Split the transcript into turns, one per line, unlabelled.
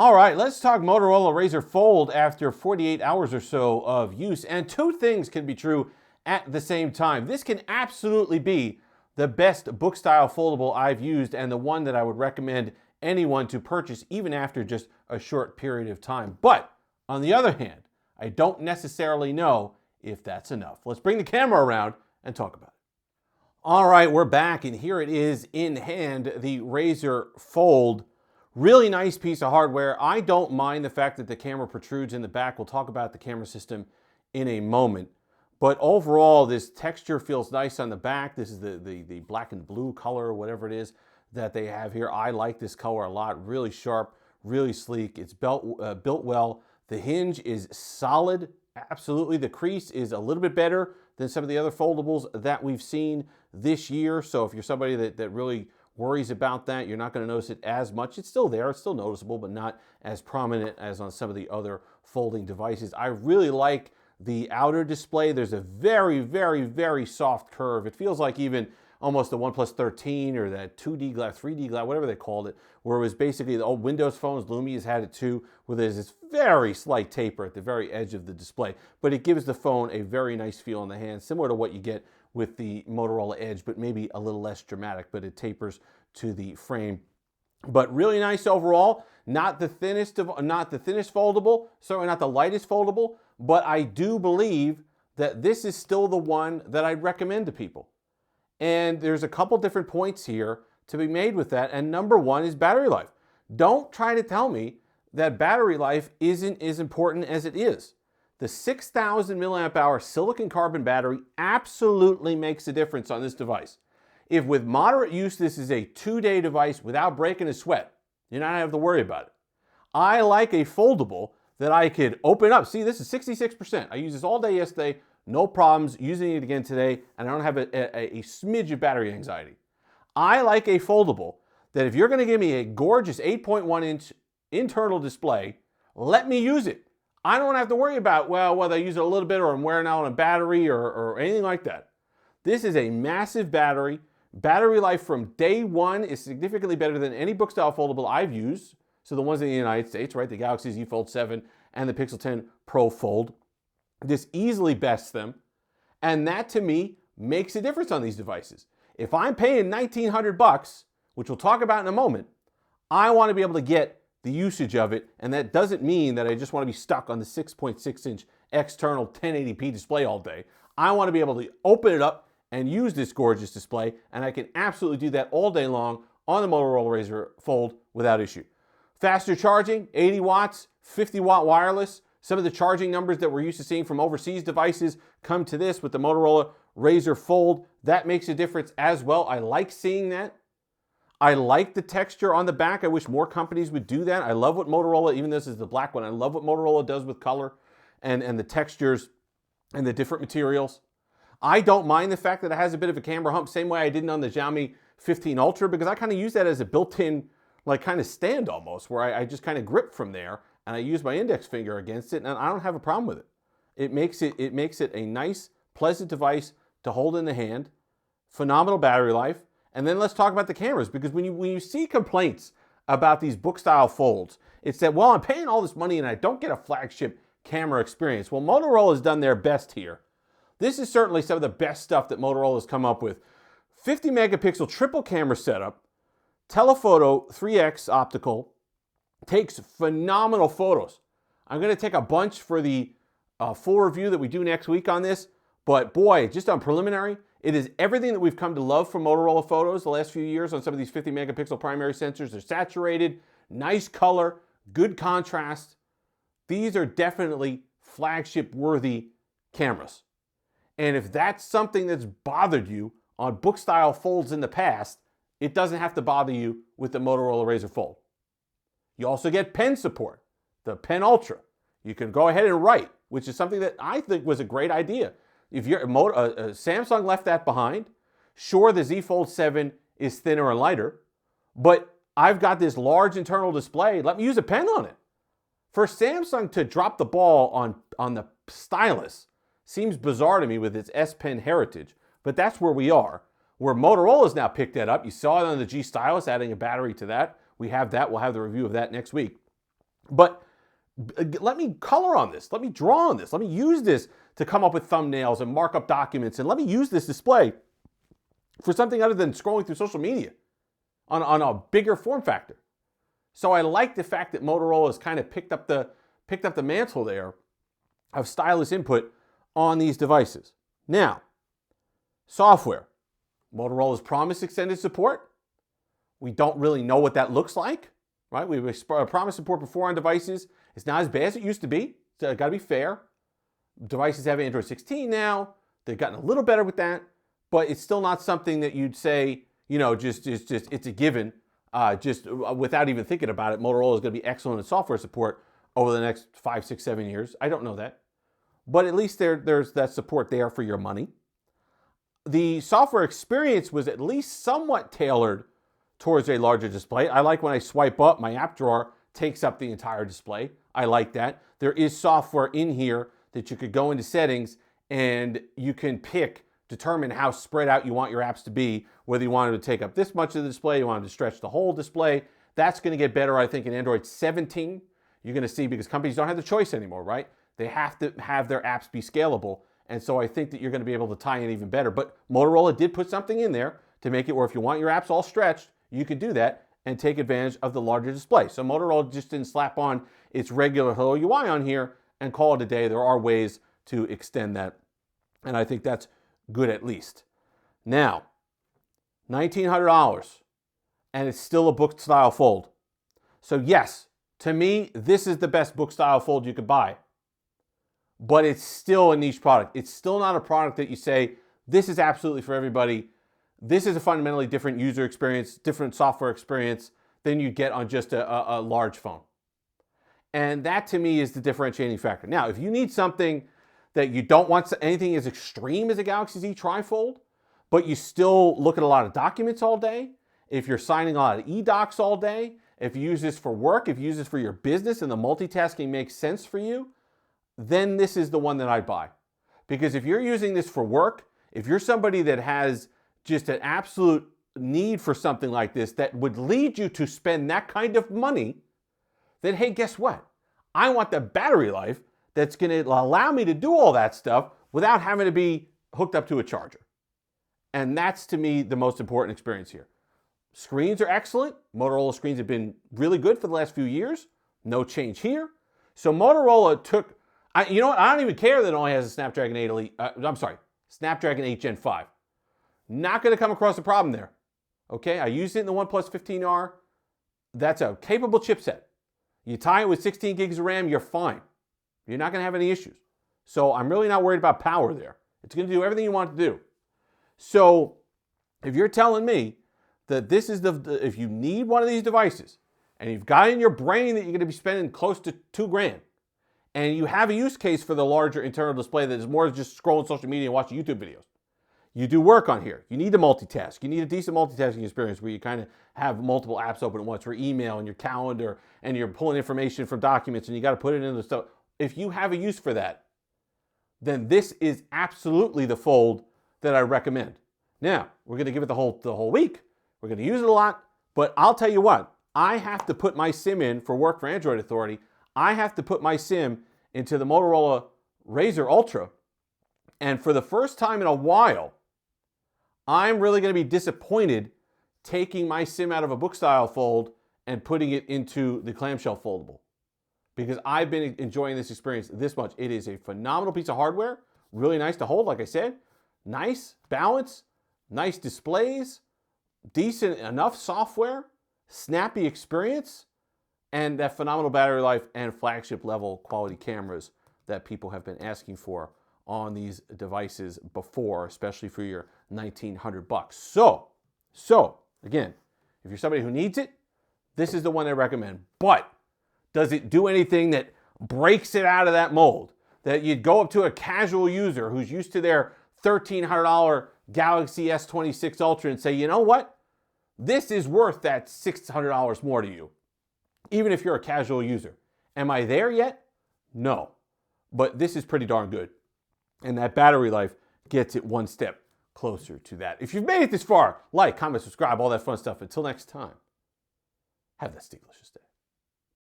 All right, let's talk Motorola Razr Fold after 48 hours or so of use. And two things can be true at the same time. This can absolutely be the best book style foldable I've used and the one that I would recommend anyone to purchase even after just a short period of time. But on the other hand, I don't necessarily know if that's enough. Let's bring the camera around and talk about it. All right, we're back, and here it is in hand, the Razr Fold. Really nice piece of hardware. I don't mind the fact that the camera protrudes in the back. We'll talk about the camera system in a moment. But overall, this texture feels nice on the back. This is the black and blue color, or whatever it is that they have here. I like this color a lot. Really sharp, really sleek. It's built well. The hinge is solid. Absolutely. The crease is a little bit better than some of the other foldables that we've seen this year. So if you're somebody that really worries about that, you're not going to notice it as much. It's still there. It's still noticeable, but not as prominent as on some of the other folding devices. I really like the outer display. There's a very, very, very soft curve. It feels like even almost the OnePlus 13 or that 2D glass, 3D glass, whatever they called it, where it was basically the old Windows phones. Lumia's had it too, where there's this very slight taper at the very edge of the display. But it gives the phone a very nice feel in the hand, similar to what you get with the Motorola Edge, but maybe a little less dramatic, but it tapers to the frame. But really nice overall. Not the thinnest foldable, certainly not the lightest foldable, but I do believe that this is still the one that I'd recommend to people. And there's a couple different points here to be made with that. And number one is battery life. Don't try to tell me that battery life isn't as important as it is. The 6,000 milliamp hour silicon carbon battery absolutely makes a difference on this device. If with moderate use, this is a 2-day device without breaking a sweat, you're not going to have to worry about it. I like a foldable that I could open up. See, this is 66%. I used this all day yesterday. No problems using it again today, and I don't have a smidge of battery anxiety. I like a foldable that if you're going to give me a gorgeous 8.1-inch internal display, let me use it. I don't have to worry about, well, whether I use it a little bit or I'm wearing out on a battery or anything like that. This is a massive battery. Battery life from day one is significantly better than any book style foldable I've used. So the ones in the United States, right? The Galaxy Z Fold 7 and the Pixel 10 Pro Fold. This easily bests them. And that to me makes a difference on these devices. If I'm paying $1,900, which we'll talk about in a moment, I want to be able to get the usage of it. And that doesn't mean that I just want to be stuck on the 6.6-inch external 1080p display all day. I want to be able to open it up and use this gorgeous display. And I can absolutely do that all day long on the Motorola Razr Fold without issue. Faster charging, 80 watts, 50-watt wireless. Some of the charging numbers that we're used to seeing from overseas devices come to this with the Motorola Razr Fold. That makes a difference as well. I like seeing that. I like the texture on the back. I wish more companies would do that. I love what Motorola, even this is the black one, I love what Motorola does with color and the textures and the different materials. I don't mind the fact that it has a bit of a camera hump, same way I didn't on the Xiaomi 15 Ultra, because I kind of use that as a built-in like kind of stand almost, where I just kind of grip from there and I use my index finger against it, and I don't have a problem with it. It makes it a nice, pleasant device to hold in the hand. Phenomenal battery life. And then let's talk about the cameras, because when you see complaints about these book style folds, it's that, well, I'm paying all this money and I don't get a flagship camera experience. Well, Motorola has done their best here. This is certainly some of the best stuff that Motorola has come up with. 50 megapixel triple camera setup, telephoto 3x optical, takes phenomenal photos. I'm going to take a bunch for the full review that we do next week on this, but boy, just on preliminary, it is everything that we've come to love from Motorola photos the last few years on some of these 50 megapixel primary sensors. They're saturated, nice color, good contrast. These are definitely flagship worthy cameras. And if that's something that's bothered you on book style folds in the past, it doesn't have to bother you with the Motorola Razr Fold. You also get pen support, the Pen Ultra. You can go ahead and write, which is something that I think was a great idea. If you're Samsung left that behind. Sure, the Z Fold 7 is thinner and lighter, but I've got this large internal display. Let me use a pen on it. For Samsung to drop the ball on the Stylus seems bizarre to me with its S Pen heritage, but that's where we are. Where Motorola's now picked that up. You saw it on the G Stylus, adding a battery to that. We have that. We'll have the review of that next week. But let me color on this. Let me draw on this. Let me use this to come up with thumbnails and mark up documents. And let me use this display for something other than scrolling through social media on a bigger form factor. So I like the fact that Motorola has kind of picked up the mantle there of stylus input on these devices. Now, software. Motorola's promised extended support. We don't really know what that looks like, right? We promised support before on devices. It's not as bad as it used to be. So got to be fair. Devices have Android 16 now. They've gotten a little better with that, but it's still not something that you'd say, you know, just it's a given. Just without even thinking about it, Motorola is going to be excellent in software support over the next 5, 6, 7 years. I don't know that, but at least there's that support there for your money. The software experience was at least somewhat tailored towards a larger display. I like when I swipe up, my app drawer takes up the entire display. I like that. There is software in here that you could go into settings and you can determine how spread out you want your apps to be, whether you wanted to take up this much of the display, you wanted to stretch the whole display. That's going to get better, I think, in Android 17. You're going to see, because companies don't have the choice anymore, right? They have to have their apps be scalable. And so I think that you're going to be able to tie in even better. But Motorola did put something in there to make it where if you want your apps all stretched, you can do that and take advantage of the larger display. So Motorola just didn't slap on its regular Hello UI on here and call it a day. There are ways to extend that. And I think that's good at least. Now, $1,900, and it's still a book style fold. So yes, to me, this is the best book style fold you could buy. But it's still a niche product. It's still not a product that you say, this is absolutely for everybody. This is a fundamentally different user experience, different software experience than you get on just a large phone. And that to me is the differentiating factor. Now, if you need something that you don't want anything as extreme as a Galaxy Z Trifold, but you still look at a lot of documents all day, if you're signing a lot of e-docs all day, if you use this for work, if you use this for your business and the multitasking makes sense for you, then this is the one that I'd buy. Because if you're using this for work, if you're somebody that has just an absolute need for something like this that would lead you to spend that kind of money, then hey, guess what? I want the battery life that's going to allow me to do all that stuff without having to be hooked up to a charger. And that's, to me, the most important experience here. Screens are excellent. Motorola screens have been really good for the last few years. No change here. So Motorola took, you know what? I don't even care that it only has a Snapdragon 8 Elite. Snapdragon 8 Gen 5. Not going to come across a problem there. Okay, I used it in the OnePlus 15R. That's a capable chipset. You tie it with 16 gigs of RAM, you're fine. You're not going to have any issues. So I'm really not worried about power there. It's going to do everything you want to do. So if you're telling me that this is if you need one of these devices and you've got in your brain that you're going to be spending close to $2,000 and you have a use case for the larger internal display that is more than just scrolling social media and watching YouTube videos, you do work on here. You need to multitask. You need a decent multitasking experience where you kind of have multiple apps open at once for email and your calendar and you're pulling information from documents and you got to put it into stuff. If you have a use for that, then this is absolutely the fold that I recommend. Now, we're going to give it the whole week. We're going to use it a lot, but I'll tell you what, I have to put my SIM in for work for Android Authority. I have to put my SIM into the Motorola Razr Ultra. And for the first time in a while, I'm really going to be disappointed taking my SIM out of a book style fold and putting it into the clamshell foldable. Because I've been enjoying this experience this much. It is a phenomenal piece of hardware. Really nice to hold, like I said. Nice balance, nice displays, decent enough software, snappy experience, and that phenomenal battery life and flagship level quality cameras that people have been asking for on these devices before, especially for your $1,900. So again, if you're somebody who needs it, this is the one I recommend. But does it do anything that breaks it out of that mold? That you'd go up to a casual user who's used to their $1,300 Galaxy S26 Ultra and say, you know what? This is worth that $600 more to you, even if you're a casual user. Am I there yet? No. But this is pretty darn good. And that battery life gets it one step closer to that. If you've made it this far, like, comment, subscribe, all that fun stuff. Until next time, have that delicious day.